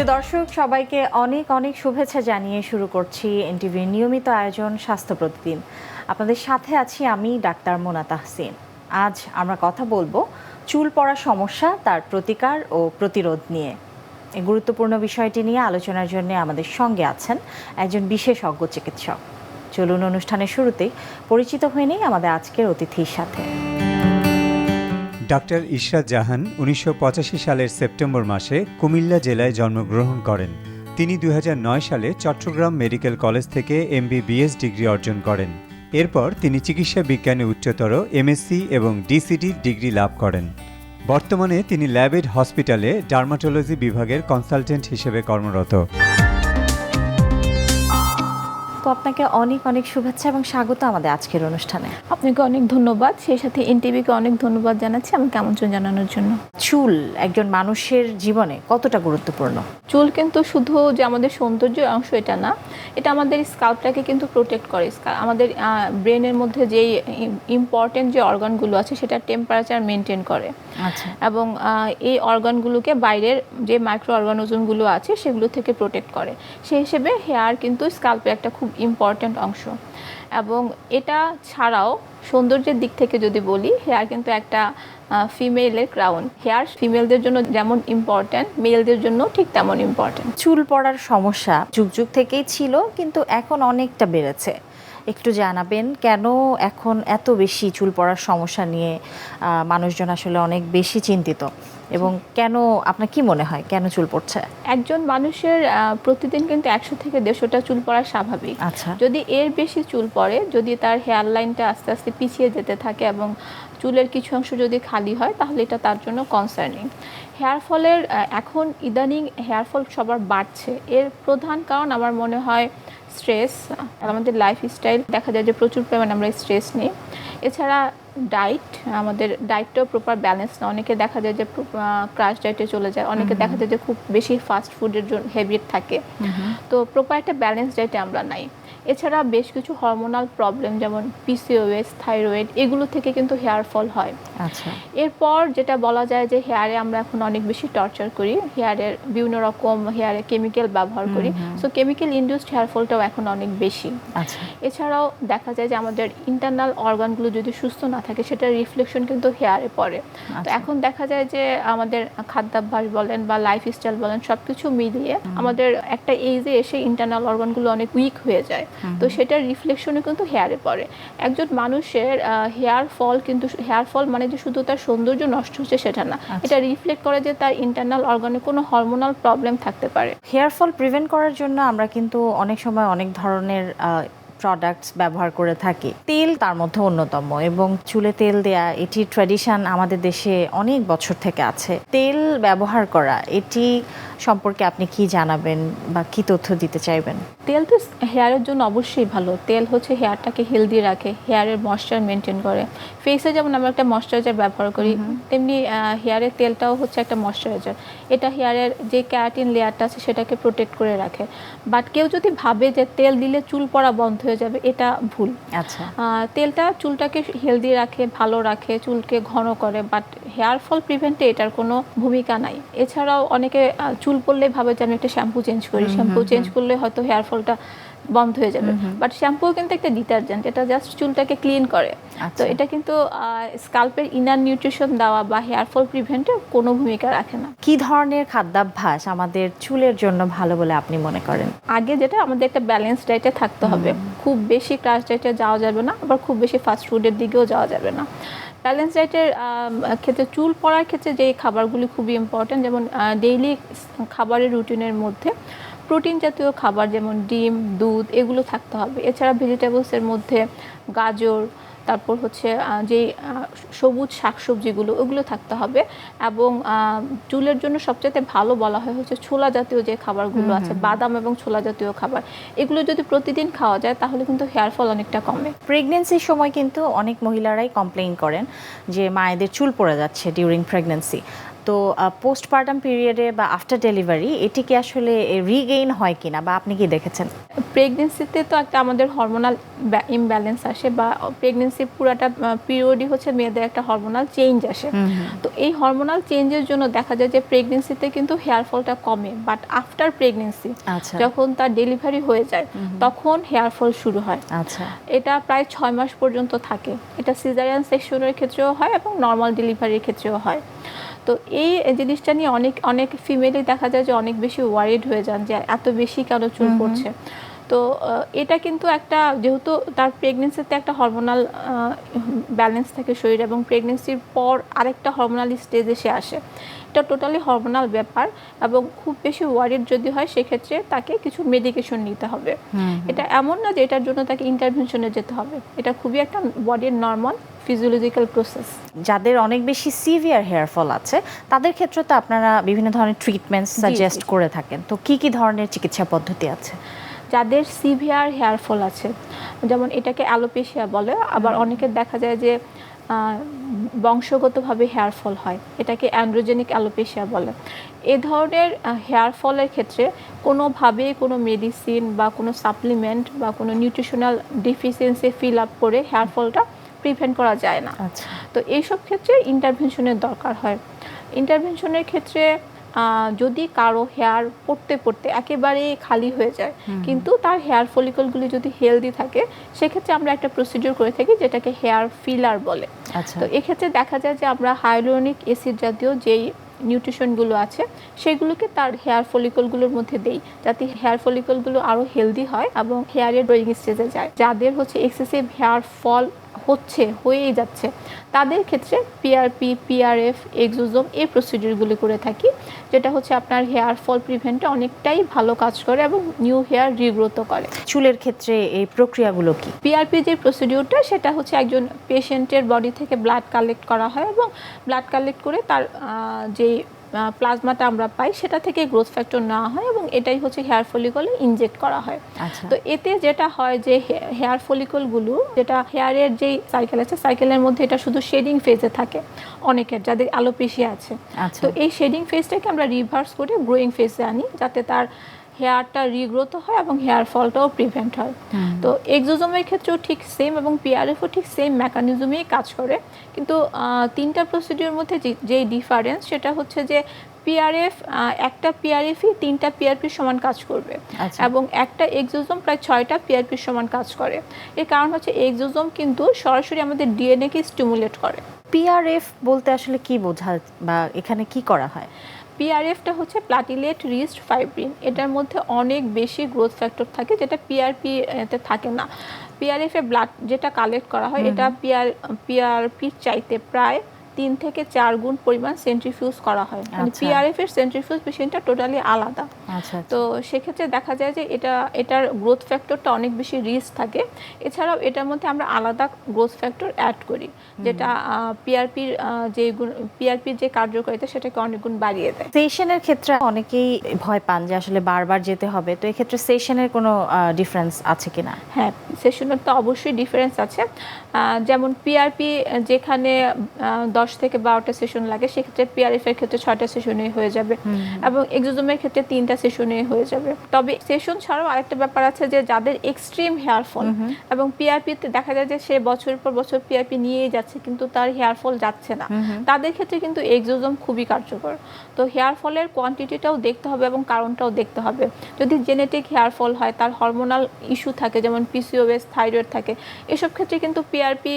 প্রিয় দর্শক, সবাইকে অনেক অনেক শুভেচ্ছা জানিয়ে শুরু করছি এনটিভির নিয়মিত আয়োজন স্বাস্থ্য প্রতিদিন। আপনাদের সাথে আছি আমি ডাক্তার মোনা তাহসিন। আজ আমরা কথা বলবো চুল পড়ার সমস্যা, তার প্রতিকার ও প্রতিরোধ নিয়ে। এই গুরুত্বপূর্ণ বিষয়টি নিয়ে আলোচনার জন্য আমাদের সঙ্গে আছেন একজন বিশেষজ্ঞ চিকিৎসক। চলুন অনুষ্ঠানের শুরুতেই পরিচিত হয়ে নেই আমাদের আজকের অতিথির সাথে। ডাক্তার ইশরাত জাহান 1985 সালের সেপ্টেম্বর মাসে কুমিল্লা জেলায় জন্মগ্রহণ করেন। তিনি 2009 সালে চট্টগ্রাম মেডিকেল কলেজ থেকে MBBS ডিগ্রি অর্জন করেন। এরপর তিনি চিকিৎসা বিজ্ঞানে উচ্চতর MSc এবং DCD ডিগ্রি লাভ করেন। বর্তমানে তিনি ল্যাবেড হসপিটালে ডার্মাটোলজি বিভাগের কনসালটেন্ট হিসেবে কর্মরত। তো আপনাকে অনেক অনেক শুভেচ্ছা এবং স্বাগত আমাদের আজকের অনুষ্ঠানে। আপনাকে অনেক ধন্যবাদ, সেই সাথে এনটিভিকে অনেক ধন্যবাদ জানাচ্ছি আমাকে আমন্ত্রণ জানানোর জন্য। চুল একজন মানুষের জীবনে কতটা গুরুত্বপূর্ণ? চুল কিন্তু শুধু যে আমাদের সৌন্দর্যের অংশ এটা না, এটা আমাদের স্কাল্পটাকে কিন্তু প্রোটেক্ট করে। আমাদের ব্রেনের মধ্যে যেই ইম্পর্টেন্ট যে অর্গানগুলো আছে সেটা টেম্পারেচার মেনটেন করে। আচ্ছা। এবং এই অর্গানগুলোকে বাইরের যে মাইক্রো অর্গানিজমগুলো আছে সেগুলো থেকে প্রোটেক্ট করে। সেই হিসেবে হেয়ার কিন্তু স্কাল্পের একটা খুব ইম্পর্টেন্ট অংশ। এবং এটা ছাড়াও সৌন্দর্যের দিক থেকে যদি বলি, হেয়ার কিন্তু একটা ফিমেলের ক্রাউন। হেয়ার ফিমেলদের জন্য যেমন ইম্পর্ট্যান্ট, মেলদের জন্য ঠিক তেমন ইম্পর্ট্যান্ট। চুল পড়ার সমস্যা যুগ যুগ থেকেই ছিল, কিন্তু এখন অনেকটা বেড়েছে। একটু জানাবেন কেন এখন এত বেশি চুল পড়ার সমস্যা নিয়ে মানুষজন আসলে অনেক বেশি চিন্তিত, এবং কেন আপনার কি মনে হয় কেন চুল পড়ছে? একজন মানুষের প্রতিদিন কিন্তু 100 থেকে 150টা চুল পড়া স্বাভাবিক। আচ্ছা। যদি এর বেশি চুল পড়ে, যদি তার হেয়ার লাইনটা আস্তে আস্তে পিছিয়ে যেতে থাকে এবং চুলের কিছু অংশ যদি খালি হয়, তাহলে এটা তার জন্য কনসার্নিং। হেয়ার ফলের এখন ইদানিং হেয়ার ফল সবার বাড়ছে। এর প্রধান কারণ আমার মনে হয় স্ট্রেস। আমাদের লাইফস্টাইল দেখা যায় যে প্রচুর পরিমাণে আমরা স্ট্রেস নিই। এছাড়া ডায়েট, আমাদের ডায়েটটাও প্রপার ব্যালেন্স না। অনেকে দেখা যায় যে ক্রাশ ডায়েটে চলে যায়, অনেকে দেখা যায় যে খুব বেশি ফাস্ট ফুডের জন্য হ্যাবিট থাকে। তো প্রপার একটা ব্যালেন্স ডায়েটে আমরা নাই। এছাড়া বেশ কিছু হরমোনাল প্রবলেম যেমন PCOS, থাইরয়েড, এগুলো থেকে কিন্তু হেয়ার ফল হয়। আচ্ছা। এরপর যেটা বলা যায় যে হেয়ারে আমরা এখন অনেক বেশি টর্চার করি, হেয়ারের বিভিন্ন রকম হেয়ারে কেমিক্যাল ব্যবহার করি। সো কেমিক্যাল ইনডিউসড হেয়ার ফলটাও এখন অনেক বেশি। আচ্ছা। এছাড়াও দেখা যায় যে আমাদের ইন্টারনাল অর্গানগুলো যদি সুস্থ না থাকে, সেটার রিফ্লেকশন কিন্তু হেয়ারে পড়ে। তো এখন দেখা যায় যে আমাদের খাদ্যাভ্যাস বলেন বা লাইফস্টাইল বলেন, সব কিছু মিলিয়ে আমাদের একটা এজে এসে ইন্টারনাল অর্গানগুলো অনেক উইক হয়ে যায়। তো সেটার রিফ্লেকশনে কিন্তু হেয়ারে পড়ে। একজন মানুষের হেয়ার ফল মানে যে শুধু তার সৌন্দর্য নষ্ট হচ্ছে সেটা না, এটা রিফ্লেক্ট করে যে তার ইন্টারনাল অর্গানে কোনো হরমোনাল প্রবলেম থাকতে পারে। হেয়ার ফল প্রিভেন্ট করার জন্য আমরা কিন্তু অনেক সময় অনেক ধরনের প্রোডাক্টস ব্যবহার করে থাকি। তেল তার মধ্যে অন্যতম, এবং চুলে তেল দেয়া এটি ট্র্যাডিশন আমাদের দেশে অনেক বছর থেকে আছে। তেল ব্যবহার করা এটি সম্পর্কে আপনি কি জানাবেন বা কি তথ্য দিতে চাইবেন? তেল তো হেয়ারের জন্য অবশ্যই ভালো। তেল হচ্ছে হেয়ারটাকে হেলদি রাখে, হেয়ারের ময়েশ্চার মেনটেন করে। ফেসে যেমন আমরা একটা ময়েশ্চারাইজার ব্যবহার করি, তেমনি হেয়ারের তেলটাও হচ্ছে একটা ময়েশ্চারাইজার। এটা হেয়ারের যে ক্যারাটিন লেয়ারটা আছে সেটাকে প্রোটেক্ট করে রাখে। বাট কেউ যদি ভাবে যে তেল দিলে চুল পড়া বন্ধ হয়ে যাবে, এটা ভুল। আচ্ছা। তেলটা চুলটাকে হেলদি রাখে, ভালো রাখে, চুলকে ঘন করে, বাট হেয়ার ফল প্রিভেন্টে এটার কোনো ভূমিকা নাই। এছাড়াও অনেকে চুল পড়লে ভাবে যে আমি একটা শ্যাম্পু চেঞ্জ করি, শ্যাম্পু চেঞ্জ করলে হয়তো হেয়ার ফলটা বন্ধ হয়ে যাবে। বাট শ্যাম্পু কিন্তু একটা ডিটারজেন্ট, এটা জাস্ট চুলটাকে ক্লিন করে। তো এটা কিন্তু স্কাল্পের ইনার নিউট্রিশন দেওয়া বা হেয়ার ফল প্রিভেন্টে কোনো ভূমিকা রাখে না। কি ধরনের খাদ্যাভ্যাস আমাদের চুলের জন্য ভালো বলে আপনি মনে করেন? আগে যেটা আমাদের একটা ব্যালেন্স ডায়েটে থাকতে হবে। খুব বেশি ক্রাশ ডায়েটে যাওয়া যাবে না, আবার খুব বেশি ফাস্ট ফুডের দিকেও যাওয়া যাবে না। ব্যালেন্স ডায়েটের ক্ষেত্রে চুল পড়ার ক্ষেত্রে যে খাবারগুলি খুবই ইম্পর্ট্যান্ট, যেমন ডেইলি খাবারের রুটিনের মধ্যে প্রোটিন জাতীয় খাবার যেমন ডিম, দুধ, এগুলো থাকতে হবে। এছাড়া ভেজিটেবলসের মধ্যে গাজর, তারপর হচ্ছে যে সবুজ শাকসবজিগুলো, ওগুলো থাকতে হবে। এবং চুলের জন্য সবচেয়ে ভালো বলা হয় হচ্ছে ছোলা জাতীয় যে খাবারগুলো আছে, বাদাম এবং ছোলা জাতীয় খাবার, এগুলো যদি প্রতিদিন খাওয়া যায় তাহলে কিন্তু হেয়ার ফল অনেকটা কমে। প্রেগনেন্সির সময় কিন্তু অনেক মহিলারাই কমপ্লেইন করেন যে মায়েদের চুল পড়ে যাচ্ছে ডিউরিং প্রেগনেন্সি। তো পোস্টপার্টাম পিরিয়ডে বা আফটার ডেলিভারি এটি কি আসলে রিগেইন হয় কিনা বা আপনি কি দেখেছেন? প্রেগনেন্সিতে তো একটা আমাদের হরমোনাল ইমব্যালেন্স আসে, বা প্রেগনেন্সি পুরাটা পিরিয়ডই হচ্ছে মেয়েদের একটা হরমোনাল চেঞ্জ আসে। তো এই হরমোনাল চেঞ্জের জন্য দেখা যায় যে প্রেগনেন্সিতে কিন্তু হেয়ার ফলটা কমে, বাট আফটার প্রেগনেন্সি আচ্ছা যখন তার ডেলিভারি হয়ে যায় তখন হেয়ার ফল শুরু হয়। আচ্ছা এটা প্রায় 6 মাস পর্যন্ত থাকে। এটা সিজারিয়ান সেকশনের ক্ষেত্রেও হয় এবং নর্মাল ডেলিভারির ক্ষেত্রেও হয়। তো এই জিনিসটা নিয়ে অনেক ফিমেলই দেখা যায় যে অনেক বেশি ওয়ারিড হয়ে যান যে এত বেশি কেন চুল পড়ছে। তো এটা কিন্তু একটা, যেহেতু তার প্রেগনেন্সিতে একটা হরমোনাল ব্যালেন্স থাকে শরীরে এবং প্রেগনেন্সির পর আরেকটা হরমোনাল স্টেজে সে আসে, এটা টোটালি হরমোনাল ব্যাপার। এবং খুব বেশি ওয়ারিড যদি হয় সেক্ষেত্রে তাকে কিছু মেডিকেশন নিতে হবে। এটা এমন না যে এটার জন্য তাকে ইন্টারভেনশনে যেতে হবে, এটা খুবই একটা বডির নর্মাল ফিজিওলজিক্যাল প্রসেস। যাদের অনেক বেশি সিভিয়ার হেয়ার ফল আছে তাদের ক্ষেত্রে তো আপনারা বিভিন্ন ধরনের ট্রিটমেন্ট সাজেস্ট করে থাকেন, তো কি কি ধরনের চিকিৎসা পদ্ধতি আছে? যাদের সিভিয়ার হেয়ার ফল আছে, যেমন এটাকে অ্যালোপেশিয়া বলে, আবার অনেকের দেখা যায় যে বংশগতভাবে হেয়ার ফল হয়, এটাকে অ্যান্ড্রোজেনিক অ্যালোপেশিয়া বলে। এ ধরনের হেয়ার ফলের ক্ষেত্রে কোনোভাবেই কোনো মেডিসিন বা কোনো সাপ্লিমেন্ট বা কোনো নিউট্রিশনাল ডিফিসিয়েন্সি ফিল আপ করে হেয়ার ফলটা প্রিভেন্ট করা যায় না। আচ্ছা তো এইসব ক্ষেত্রে ইন্টারভেনশনের দরকার হয়। ইন্টারভেনশনের ক্ষেত্রে যদি কারো হেয়ার পড়তে পড়তে একেবারেই খালি হয়ে যায় কিন্তু তার হেয়ার ফলিকলগুলি যদি হেলদি থাকে, সেক্ষেত্রে আমরা একটা প্রসিডিউর করে থাকি যেটাকে হেয়ার ফিলার বলে। আচ্ছা তো এক্ষেত্রে দেখা যায় যে আমরা হাইলোরনিক অ্যাসিড জাতীয় যেই নিউট্রিশনগুলো আছে সেগুলোকে তার হেয়ার ফলিকলগুলোর মধ্যে দেই, যাতে হেয়ার ফলিকলগুলো আরও হেলদি হয় এবং হেয়ারের গ্রোয়িং স্টেজে যায়। যাদের হচ্ছে এক্সেসিভ হেয়ার ফল হয়েই যাচ্ছে তাদের ক্ষেত্রে পিআরপি, পিআরএফ, এক্সোজোম এই প্রসিডিউরগুলি করে থাকি, যেটা হচ্ছে আপনার হেয়ার ফল প্রিভেন্টে অনেকটাই ভালো কাজ করে এবং নিউ হেয়ার রিগ্রোথ করে। চুলের ক্ষেত্রে এই প্রক্রিয়াগুলো কি? পিআরপি যে প্রসিডিউরটা সেটা হচ্ছে একজন পেশেন্টের বডি থেকে ব্লাড কালেক্ট করা হয় এবং ব্লাড কালেক্ট করে তার যেই প্লাজমাটা আমরা পাই সেটা থেকে গ্রোথ ফ্যাক্টর নেওয়া হয় এবং এটাই হচ্ছে হেয়ার ফলিকলে ইনজেক্ট করা হয়। আচ্ছা তো এতে যেটা হয় যে হেয়ার ফলিকলগুলো, যেটা হেয়ারের যেই সাইকেল আছে সাইকেলের মধ্যে এটা শুধু শেডিং ফেজে থাকে অনেকের, যাদের অ্যালোপেশিয়া আছে। আচ্ছা তো এই শেডিং ফেজটাকে আমরা রিভার্স করে গ্রোয়িং ফেজে আনি, যাতে তার হেয়ারটা রিগ্রোথ হয় এবং হেয়ার ফলটাও প্রিভেন্ট হয়। তো এক্সোজোমের ক্ষেত্রেও ঠিক সেম এবং পিআরএফও ঠিক সেম মেকানিজমেই কাজ করে, কিন্তু তিনটা প্রসিডিউর মধ্যে যে ডিফারেন্স সেটা হচ্ছে যে পিআরএফ, একটা পিআরএফই 3টা পিআরপির সমান কাজ করবে এবং একটা এক্সোজোম প্রায় 6টা পিআরপির সমান কাজ করে। এর কারণ হচ্ছে এক্সোজোম কিন্তু সরাসরি আমাদের ডিএনএকে স্টিমুলেট করে। পিআরএফ বলতে আসলে কি বোঝায় বা এখানে কি করা হয়? পিআরএফটা হচ্ছে প্লাটিলেট রিচড ফাইব্রিন, এটার মধ্যে অনেক বেশি গ্রোথ ফ্যাক্টর থাকে যেটা পিআরপিতে থাকে না। পিআরএফে ব্লাড যেটা কালেক্ট করা হয় এটা পিআরপির চাইতে প্রায় 3 থেকে 4 গুণ পরিমাণ সেন্ট্রিফিউজ করা হয়। মানে পিআরএফ এর সেন্ট্রিফিউজ মেশিনটা টোটালি আলাদা। আচ্ছা তো সেক্ষেত্রে দেখা যায় যে এটার গ্রোথ ফ্যাক্টরটা অনেক বেশি রিচ থাকে। এছাড়াও এটার মধ্যে আমরা আলাদা গ্রোথ ফ্যাক্টর অ্যাড করি, যেটা পিআরপির যে কার্যকারিতা সেটাকে অনেক গুণ বাড়িয়ে দেয়। সেশনের ক্ষেত্রে অনেকেই ভয় পান যে আসলে বারবার যেতে হবে, তো এক্ষেত্রে সেশনের কোনো ডিফারেন্স আছে কিনা? হ্যাঁ, সেশনের তো অবশ্যই ডিফারেন্স আছে। যেমন পিআরপি যেখানে 10 থেকে 12টা সেশন লাগে, সেক্ষেত্রে পিআরএফ এর ক্ষেত্রে 6টা সেশনে হয়ে যাবে এবং এক্সোজোমের ক্ষেত্রে 3টা সেশনে হয়ে যাবে। তবে সেশন ছাড়াও আরেকটা ব্যাপার আছে যে যাদের এক্সট্রিম হেয়ার ফল এবং পিআরপিতে দেখা যায় যে সে বছরের পর বছর পিআরপি নিয়েই যাচ্ছে কিন্তু তার হেয়ার ফল যাচ্ছে না, তাদের ক্ষেত্রে কিন্তু এক্সোজোম খুবই কার্যকর। তো হেয়ার ফলের কোয়ান্টিটিটাও দেখতে হবে এবং কারণটাও দেখতে হবে। যদি জেনেটিক হেয়ার ফল হয়, তার হরমোনাল ইস্যু থাকে যেমন পিসিওএস, থাইরয়েড থাকে, এসব ক্ষেত্রে কিন্তু পিআরপি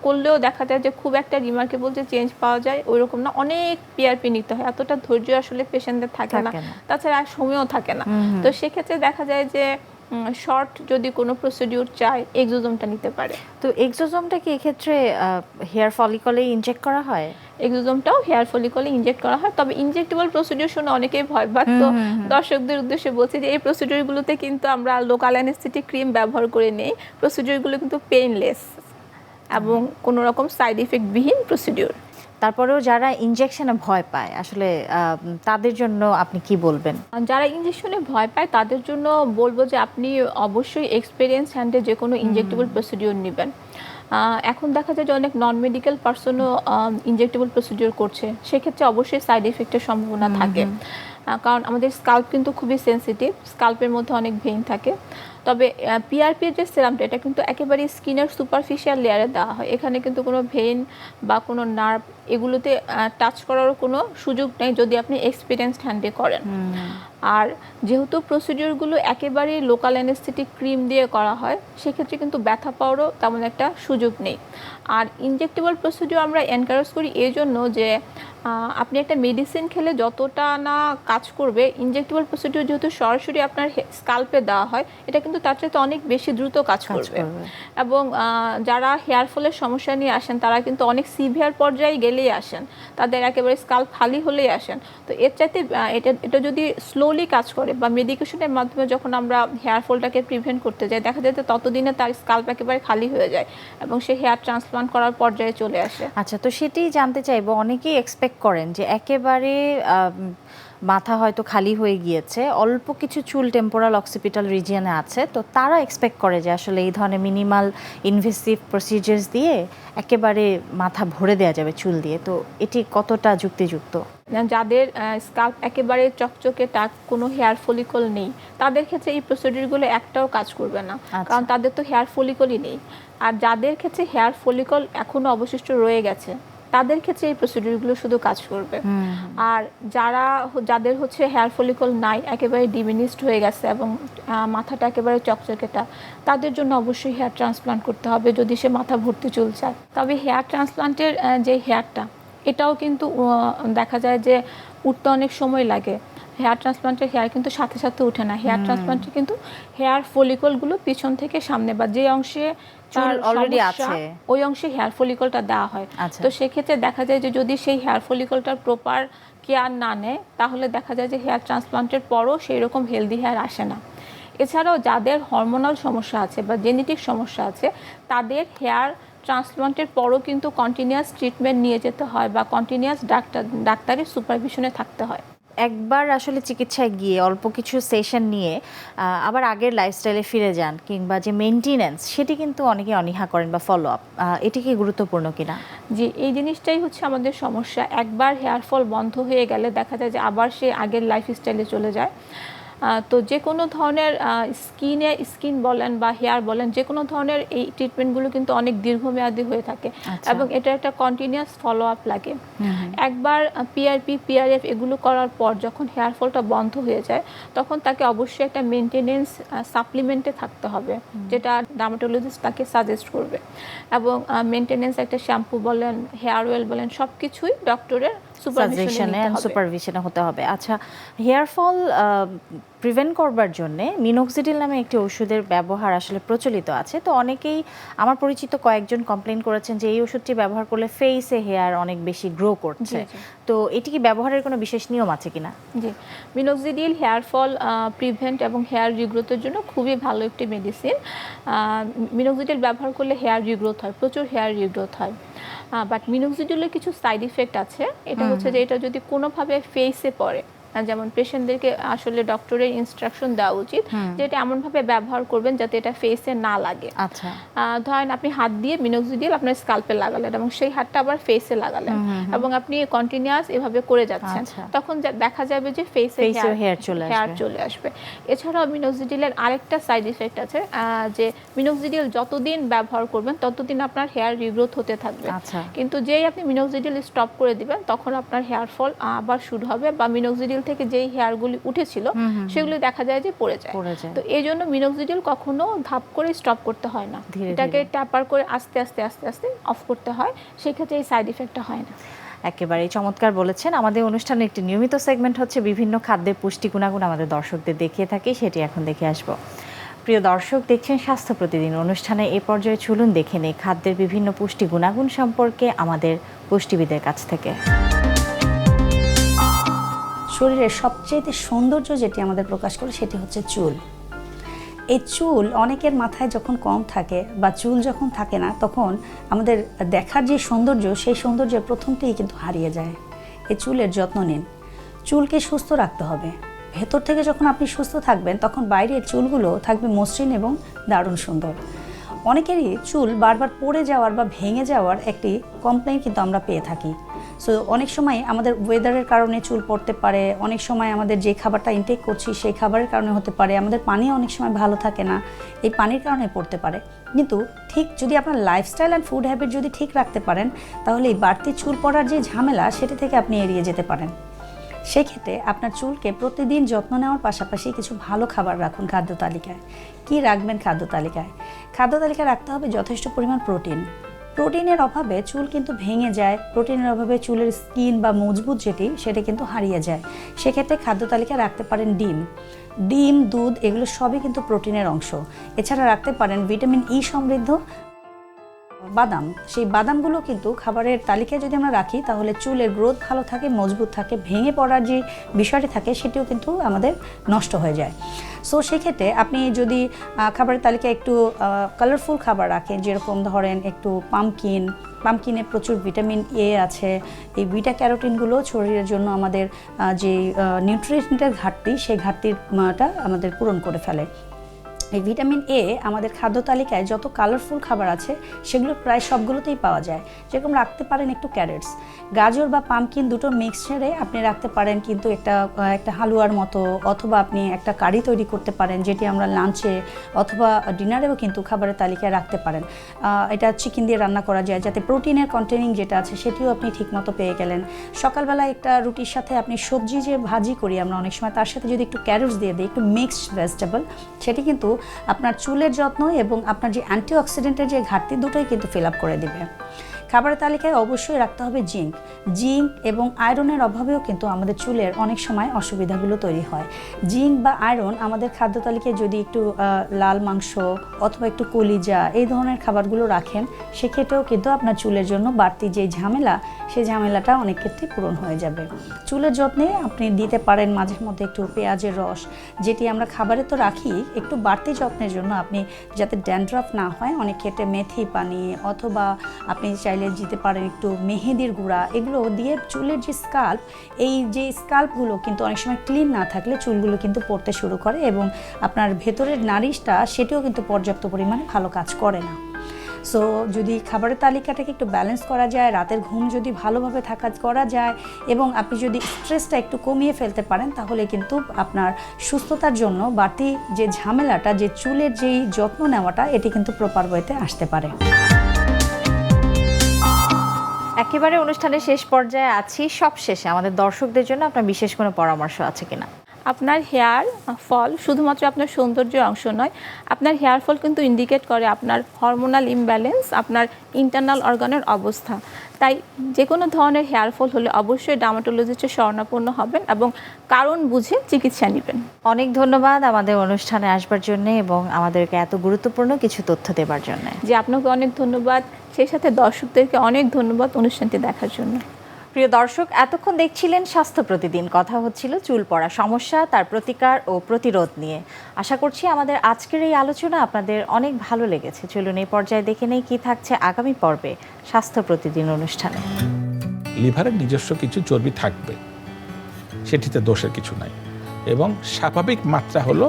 করলেও দেখা যায় যে খুব একটা রিমার্কেবল যে চেঞ্জ পাওয়া যায় ওইরকম না, অনেক পিআরপি নিতে হয়, এতটা ধৈর্য আসলে পেশেন্টদের থাকে না, তাছাড়া আর সময়ও থাকে না। তো সেক্ষেত্রে দেখা যায় যে শর্ট যদি কোনো প্রসিডিউর চায় এক্সোজোমটা নিতে পারে। তো এক্সোজোমটা কি এক্ষেত্রে হেয়ার ফলিকলে ইনজেক্ট করা হয়? এক্সোজোমটাও হেয়ার ফলিকলে ইনজেক্ট করা হয়, তবে ইনজেক্টেবল প্রসিডিউর শুনে অনেকেই ভয় পায়। তো দর্শকদের উদ্দেশ্যে বলছি যে এই প্রসিডিউরগুলোতে কিন্তু আমরা লোকাল অ্যানেস্থেটিক ক্রিম ব্যবহার করে নেই, প্রসিডিউরগুলো কিন্তু পেইনলেস এবং কোনো রকম সাইড ইফেক্ট বিহীন প্রসিডিউর। তারপরেও যারা ইনজেকশনে ভয় পায় আসলে তাদের জন্য আপনি কি বলবেন? যারা ইনজেকশনে ভয় পায় তাদের জন্য বলবো যে আপনি অবশ্যই এক্সপেরিয়েন্স হ্যান্ডে যে কোনো ইনজেক্টেবল প্রসিডিউর নেবেন। এখন দেখা যায় যে অনেক নন মেডিকেল পার্সনও ইনজেক্টেবল প্রসিডিওর করছে, সেক্ষেত্রে অবশ্যই সাইড এফেক্টের সম্ভাবনা থাকে। কারণ আমাদের স্কাল্প কিন্তু খুবই সেনসিটিভ, স্কাল্পের মধ্যে অনেক ভেইন থাকে। তবে পিআরপি যে সিরামটা, এটা কিন্তু একেবারে স্কিনের সুপারফিশিয়াল লেয়ারে দেওয়া হয়, এখানে কিন্তু কোনো ভেইন বা কোনো নার্ভ এগুলোতে টাচ করারও কোনো সুযোগ নেই যদি আপনি এক্সপিরিয়েন্সড হ্যান্ডে করেন। আর যেহেতু প্রসিডিওরগুলো একেবারেই লোকাল অ্যানেস্থেটিক ক্রিম দিয়ে করা হয়, সেক্ষেত্রে কিন্তু ব্যথা পাওয়ারও তেমন একটা সুযোগ নেই। আর ইনজেক্টেবল প্রসিডিওর আমরা এনকারেজ করি এই জন্য যে আপনি একটা মেডিসিন খেলে যতটা না কাজ করবে, ইনজেক্টেবল প্রসিডিওর যেহেতু সরাসরি আপনার স্কাল্পে দেওয়া হয়, এটা কিন্তু তার চাইতে অনেক বেশি দ্রুত কাজ করবে। এবং যারা হেয়ার ফলের সমস্যা নিয়ে আসেন তারা কিন্তু অনেক সিভিয়ার পর্যায়ে গেলেই আসেন, তাদের একেবারে স্কাল্প খালি হলেই আসেন। তো এর চাইতে এটা যদি স্লোলি কাজ করে বা মেডিকেশনের মাধ্যমে যখন আমরা হেয়ার ফলটাকে প্রিভেন্ট করতে যাই, দেখা যায় যে ততদিনে তার স্কাল্প একেবারে খালি হয়ে যায় এবং সে হেয়ার ট্রান্সপ্লান্ট করার পর্যায়ে চলে আসে। আচ্ছা, তো সেটাই জানতে চাইবো, অনেকেই এক্সপেক্ট করেন যে একেবারে মাথা হয়তো খালি হয়ে গিয়েছে, অল্প কিছু চুল টেম্পোরাল অক্সিপিটাল রিজিয়নে আছে, তো তারা এক্সপেক্ট করে যে আসলে এই ধরনের মিনিমাল ইনভেসিভ প্রসিজার্স দিয়ে একেবারে মাথা ভরে দেওয়া যাবে চুল দিয়ে, তো এটি কতটা যুক্তিযুক্ত? যাদের স্কাল্প একেবারে চকচকে টাক, কোনো হেয়ার ফলিকল নেই, তাদের ক্ষেত্রে এই প্রসিডিউরগুলো একটাও কাজ করবে না, কারণ তাদের তো হেয়ার ফলিকলই নেই। আর যাদের ক্ষেত্রে হেয়ার ফলিকল এখনো অবশিষ্ট রয়ে গেছে, তাদের ক্ষেত্রে এই প্রসিডিউরগুলো শুধু কাজ করবে। আর যাদের হচ্ছে হেয়ার ফলিকল নাই, একেবারে ডিমিনিশড হয়ে গেছে এবং মাথাটা একেবারে চকচকেটা, তাদের জন্য অবশ্যই হেয়ার ট্রান্সপ্লান্ট করতে হবে যদি সে মাথা ভর্তি চুল চায়। তবে হেয়ার ট্রান্সপ্লান্টের যে হেয়ারটা, এটাও কিন্তু দেখা যায় যে উঠতে অনেক সময় লাগে। হেয়ার ট্রান্সপ্লান্টের হেয়ার কিন্তু সাথে সাথে উঠে না, হেয়ার ট্রান্সপ্লান্টে কিন্তু হেয়ার ফলিকলগুলো পিছন থেকে সামনে বা যে অংশে চুল অলরেডি আছে ওই অংশে হেয়ার ফলিকলটা দেওয়া হয়। তো সেক্ষেত্রে দেখা যায় যে যদি সেই হেয়ার ফলিকলটার প্রপার কেয়ার না নেয়, তাহলে দেখা যায় যে হেয়ার ট্রান্সপ্লান্টের পরও সেই রকম হেলদি হেয়ার আসে না। এছাড়াও যাদের হরমোনাল সমস্যা আছে বা জেনেটিক সমস্যা আছে, তাদের হেয়ার ট্রান্সপ্লান্টের পরও কিন্তু কন্টিনিউয়াস ট্রিটমেন্ট নিয়ে যেতে হয় বা কন্টিনিউয়াস ডাক্তারের সুপারভিশনে থাকতে হয়। একবার আসলে চিকিৎসায় গিয়ে অল্প কিছু সেশন নিয়ে আবার আগের লাইফস্টাইলে ফিরে যান, কিংবা যে মেনটেনেন্স, সেটি কিন্তু অনেকে অনীহা করেন বা ফলো আপ, এটি কি গুরুত্বপূর্ণ কিনা? জি, এই জিনিসটাই হচ্ছে আমাদের সমস্যা। একবার হেয়ার ফল বন্ধ হয়ে গেলে দেখা যায় যে আবার সে আগের লাইফস্টাইলে চলে যায়। তো যে কোনো ধরনের স্কিন বলেন বা হেয়ার বলেন, যে কোনো ধরনের এই ট্রিটমেন্টগুলো কিন্তু অনেক দীর্ঘমেয়াদী হয়ে থাকে এবং এটা একটা কন্টিনিউয়াস ফলো আপ লাগে। একবার পিআরপি, পিআরএফ এগুলো করার পর যখন হেয়ার ফলটা বন্ধ হয়ে যায়, তখন তাকে অবশ্যই একটা মেনটেনেন্স সাপ্লিমেন্টে থাকতে হবে, যেটা ডার্মাটোলজিস্ট তাকে সাজেস্ট করবে। এবং মেনটেনেন্স একটা শ্যাম্পু বলেন, হেয়ার অয়েল বলেন, সব কিছুই ডক্টরের সুপারভিশনে হতে হবে। আচ্ছা, হেয়ার ফল প্রিভেন্ট করবার জন্য মিনোক্সিডিল নামে একটি ওষুধের ব্যবহার আসলে প্রচলিত আছে, তো অনেকেই, আমার পরিচিত কয়েকজন কমপ্লেন করেছেন যে এই ওষুধটি ব্যবহার করলে ফেসে হেয়ার অনেক বেশি গ্রো করছে, তো এটি কি ব্যবহারের কোনো বিশেষ নিয়ম আছে কিনা? জি, মিনোক্সিডিল হেয়ার ফল প্রিভেন্ট এবং হেয়ার রিগ্রোথের জন্য খুবই ভালো একটি মেডিসিন। মিনোক্সিডিল ব্যবহার করলে হেয়ার রিগ্রোথ হয়, প্রচুর হেয়ার রিগ্রোথ হয়। বাট মিনোক্সিডিলের কিছু সাইড ইফেক্ট আছে। এটা হচ্ছে যে এটা যদি কোনোভাবে ফেসে পড়ে, যেমন পেশেন্টদেরকে আসলে ডক্টরের ইনস্ট্রাকশন দেওয়া উচিত যে এটা এমনভাবে ব্যবহার করবেন যাতে এটা ফেসে না লাগে। আচ্ছা, ধরেন আপনি হাত দিয়ে মিনোক্সিডিল আপনার স্কাল্পে লাগালেন এবং সেই হাতটা আবার ফেসে লাগালেন এবং আপনি কন্টিনিউয়াস এভাবে করে যাচ্ছেন, তখন দেখা যাবে যে ফেসে হেয়ার চলে আসবে। এছাড়াও মিনোক্সিডিলের আরেকটা সাইড ইফেক্ট আছে, যে মিনোক্সিডিল যতদিন ব্যবহার করবেন ততদিন আপনার হেয়ার রিগ্রোথ হতে থাকবে, কিন্তু যেই আপনি মিনোক্সিডিল স্টপ করে দিবেন তখন আপনার হেয়ার ফল আবার শুরু হবে বা মিনোক্সিডিল থেকে যেই হেয়ারগুলি উঠেছিল সেগুলি দেখা যায় যে পড়ে যায়। তো এই জন্য মিনোক্সিডিল কখনো ধাপ করে স্টপ করতে হয় না, এটাকে ট্যাপার করে আস্তে আস্তে আস্তে আস্তে অফ করতে হয়, সেক্ষেত্রে এই সাইড ইফেক্টটা হয় না। একেবারেই চমৎকার বলেছেন। আমাদের অনুষ্ঠানে একটি নিয়মিত সেগমেন্ট হচ্ছে বিভিন্ন খাদ্যের পুষ্টি গুণাগুণ আমাদের দর্শকদের দেখিয়ে থাকি, সেটি এখন দেখে আসব। প্রিয় দর্শক, দেখছেন স্বাস্থ্য প্রতিদিন অনুষ্ঠানে। এ পর্যায়ে চলুন দেখে নেই খাদ্যের বিভিন্ন পুষ্টি গুণাগুণ সম্পর্কে আমাদের পুষ্টিবিদের কাছ থেকে। শরীরের সবচেয়ে সৌন্দর্য যেটি আমাদের প্রকাশ করে সেটি হচ্ছে চুল। এই চুল অনেকের মাথায় যখন কম থাকে বা চুল যখন থাকে না, তখন আমাদের দেখার যে সৌন্দর্য, সেই সৌন্দর্যের প্রথমটিই কিন্তু হারিয়ে যায়। এই চুলের যত্ন নিন, চুলকে সুস্থ রাখতে হবে। ভেতর থেকে যখন আপনি সুস্থ থাকবেন, তখন বাইরের চুলগুলো থাকবে মসৃণ এবং দারুণ সুন্দর। অনেকেরই চুল বারবার পড়ে যাওয়ার বা ভেঙে যাওয়ার একটি কমপ্লেইন কিন্তু আমরা পেয়ে থাকি। সো অনেক সময় আমাদের ওয়েদারের কারণে চুল পড়তে পারে, অনেক সময় আমাদের যে খাবারটা ইনটেক করছি সেই খাবারের কারণে হতে পারে, আমাদের পানি অনেক সময় ভালো থাকে না, এই পানির কারণে পড়তে পারে। কিন্তু ঠিক যদি আপনার লাইফস্টাইল অ্যান্ড ফুড হ্যাবিট যদি ঠিক রাখতে পারেন, তাহলে এই বাড়তি চুল পড়ার যে ঝামেলা সেটা থেকে আপনি এড়িয়ে যেতে পারেন। সেক্ষেত্রে আপনার চুলকে প্রতিদিন যত্ন নেওয়ার পাশাপাশি কিছু ভালো খাবার রাখুন খাদ্য তালিকায়। কী রাখবেন খাদ্য তালিকায়? খাদ্য তালিকায় রাখতে হবে যথেষ্ট পরিমাণ প্রোটিন। প্রোটিনের অভাবে চুল কিন্তু ভেঙে যায়, প্রোটিনের অভাবে চুলের স্কিন বা মজবুত যেটি সেটা কিন্তু হারিয়ে যায়। সেক্ষেত্রে খাদ্য তালিকায় রাখতে পারেন ডিম, দুধ, এগুলো সবই কিন্তু প্রোটিনের অংশ। এছাড়া রাখতে পারেন ভিটামিন ই সমৃদ্ধ বাদাম। সেই বাদামগুলো কিন্তু খাবারের তালিকায় যদি আমরা রাখি তাহলে চুলের গ্রোথ ভালো থাকে, মজবুত থাকে, ভেঙে পড়ার যে বিষয়টি থাকে সেটিও কিন্তু আমাদের নষ্ট হয়ে যায়। সো সেক্ষেত্রে আপনি যদি খাবারের তালিকায় একটু কালারফুল খাবার রাখেন, যেরকম ধরেন একটু পামকিনে প্রচুর ভিটামিন এ আছে, এই বিটা ক্যারোটিনগুলো শরীরের জন্য আমাদের যে নিউট্রিয়েন্টের ঘাটতি সেই ঘাটতিটা আমাদের পূরণ করে ফেলে। এই ভিটামিন এ আমাদের খাদ্য তালিকায় যত কালারফুল খাবার আছে সেগুলো প্রায় সবগুলোতেই পাওয়া যায়। যেরকম রাখতে পারেন একটু ক্যারেটস, গাজর বা পামকিন দুটো মিক্সচারে আপনি রাখতে পারেন কিন্তু একটা হালুয়ার মতো, অথবা আপনি একটা কারি তৈরি করতে পারেন যেটি আমরা লাঞ্চে অথবা ডিনারেও কিন্তু খাবারের তালিকায় রাখতে পারেন। এটা চিকেন দিয়ে রান্না করা যায় যাতে প্রোটিনের কন্টেনিং যেটা আছে সেটিও আপনি ঠিকমতো পেয়ে গেলেন। সকালবেলা একটা রুটির সাথে আপনি সবজি যে ভাজি করি আমরা অনেক সময়, তার সাথে যদি একটু ক্যারটস দিয়ে দিই, একটু মিক্সড ভেজিটেবল, সেটি কিন্তু আপনার চুলের যত্ন এবং আপনার যে অ্যান্টিঅক্সিডেন্টের যে ঘাটতি দুটোই কিন্তু ফিল আপ করে দিবে। খাবারের তালিকায় অবশ্যই রাখতে হবে জিঙ্ক এবং আয়রনের অভাবেও কিন্তু আমাদের চুলের অনেক সময় অসুবিধাগুলো তৈরি হয়। জিঙ্ক বা আয়রন আমাদের খাদ্য তালিকায় যদি একটু লাল মাংস অথবা একটু কলিজা এই ধরনের খাবারগুলো রাখেন, সেক্ষেত্রেও কিন্তু আপনার চুলের জন্য বাড়তি যে ঝামেলা সেই ঝামেলাটা অনেক ক্ষেত্রে পূরণ হয়ে যাবে। চুলের যত্নে আপনি দিতে পারেন মাঝে মধ্যে একটু পেঁয়াজের রস, যেটি আমরা খাবারে তো রাখি, একটু বাড়তি যত্নের জন্য আপনি যাতে ড্যান্ড্রাফ না হয় অনেক ক্ষেত্রে মেথি পানি অথবা আপনি চাইলে দিতে পারেন একটু মেহেদির গুঁড়া, এগুলো দিয়ে চুলের যে স্কাল্পগুলো কিন্তু অনেক সময় ক্লিন না থাকলে চুলগুলো কিন্তু পড়তে শুরু করে এবং আপনার ভেতরের নারিশটা সেটিও কিন্তু পর্যাপ্ত পরিমাণে ভালো কাজ করে না। সো যদি খাবারের তালিকাটাকে একটু ব্যালেন্স করা যায়, রাতের ঘুম যদি ভালোভাবে করা যায় এবং আপনি যদি স্ট্রেসটা একটু কমিয়ে ফেলতে পারেন, তাহলে কিন্তু আপনার সুস্থতার জন্য বাড়তি যে ঝামেলাটা, যে চুলের যেই যত্ন নেওয়াটা, এটি কিন্তু প্রপার ওয়েতে আসতে পারে। একেবারে অনুষ্ঠানের শেষ পর্যায়ে আছি। সব শেষে আমাদের দর্শকদের জন্য আপনার বিশেষ কোনো পরামর্শ আছে কিনা? আপনার হেয়ার ফল শুধুমাত্র আপনার সৌন্দর্যের অংশ নয়, আপনার হেয়ার ফল কিন্তু ইন্ডিকেট করে আপনার হরমোনাল ইমব্যালেন্স, আপনার ইন্টারনাল অর্গানের অবস্থা। তাই যে কোনো ধরনের হেয়ার ফল হলে অবশ্যই ডার্মাটোলজিস্টের শরণাপন্ন হবেন এবং কারণ বুঝে চিকিৎসা নেবেন। অনেক ধন্যবাদ আমাদের অনুষ্ঠানে আসবার জন্য এবং আমাদেরকে এত গুরুত্বপূর্ণ কিছু তথ্য দেবার জন্য। যে আপনাকে অনেক ধন্যবাদ, সেই সাথে দর্শকদেরকে অনেক ধন্যবাদ অনুষ্ঠানটি দেখার জন্য। প্রিয় দর্শক, এতক্ষণ দেখছিলেন স্বাস্থ্য প্রতিদিন। কথা হচ্ছিল চুল পড়া সমস্যা, তার প্রতিকার ও প্রতিরোধ নিয়ে। আশা করছি আমাদের আজকের এই আলোচনা আপনাদের অনেক ভালো লেগেছে। চলুন এই পর্যায়ে দেখে নেই কি থাকছে আগামী পর্বে স্বাস্থ্য প্রতিদিন অনুষ্ঠানে। লিভারের নিজস্ব কিছু চর্বি থাকবে, সেটিতে দোষের কিছু নাই, এবং স্বাভাবিক মাত্রা হলো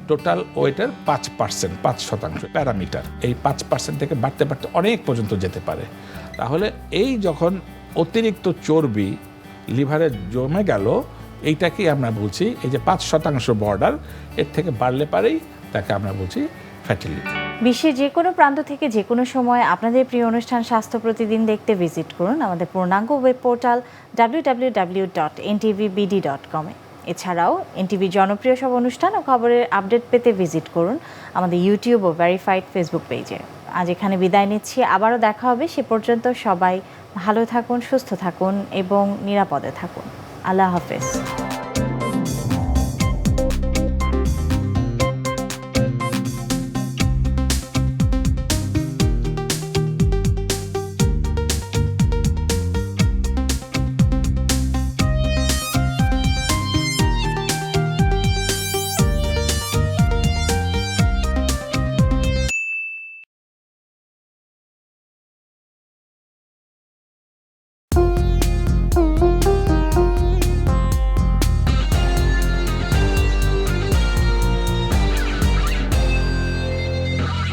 টোটাল ওয়েটের 5% প্যারামিটার। এই 5% থেকে বাড়তে বাড়তে অনেক পর্যন্ত যেতে পারে। তাহলে এই যখন অতিরিক্ত চর্বি লিভারে জমে গেল, এইটাকেই আমরা বলছি, এই যে 5% বর্ডার, এর থেকে বাড়লে পারেই তাকে আমরা বলছি ফ্যাটি লিভার। বিশ্বের যে কোনো প্রান্ত থেকে যে কোনো সময় আপনাদের প্রিয় অনুষ্ঠান স্বাস্থ্য প্রতিদিন দেখতে ভিজিট করুন আমাদের পূর্ণাঙ্গ ওয়েব পোর্টাল www.ntvbd.com এ। এছাড়াও এনটিভির জনপ্রিয় সব অনুষ্ঠান ও খবরের আপডেট পেতে ভিজিট করুন আমাদের ইউটিউব ও ভেরিফাইড ফেসবুক পেজে। আজ এখানে বিদায় নিচ্ছি, আবারও দেখা হবে। সে পর্যন্ত সবাই ভালো থাকুন, সুস্থ থাকুন এবং নিরাপদে থাকুন। আল্লাহ হাফেজ।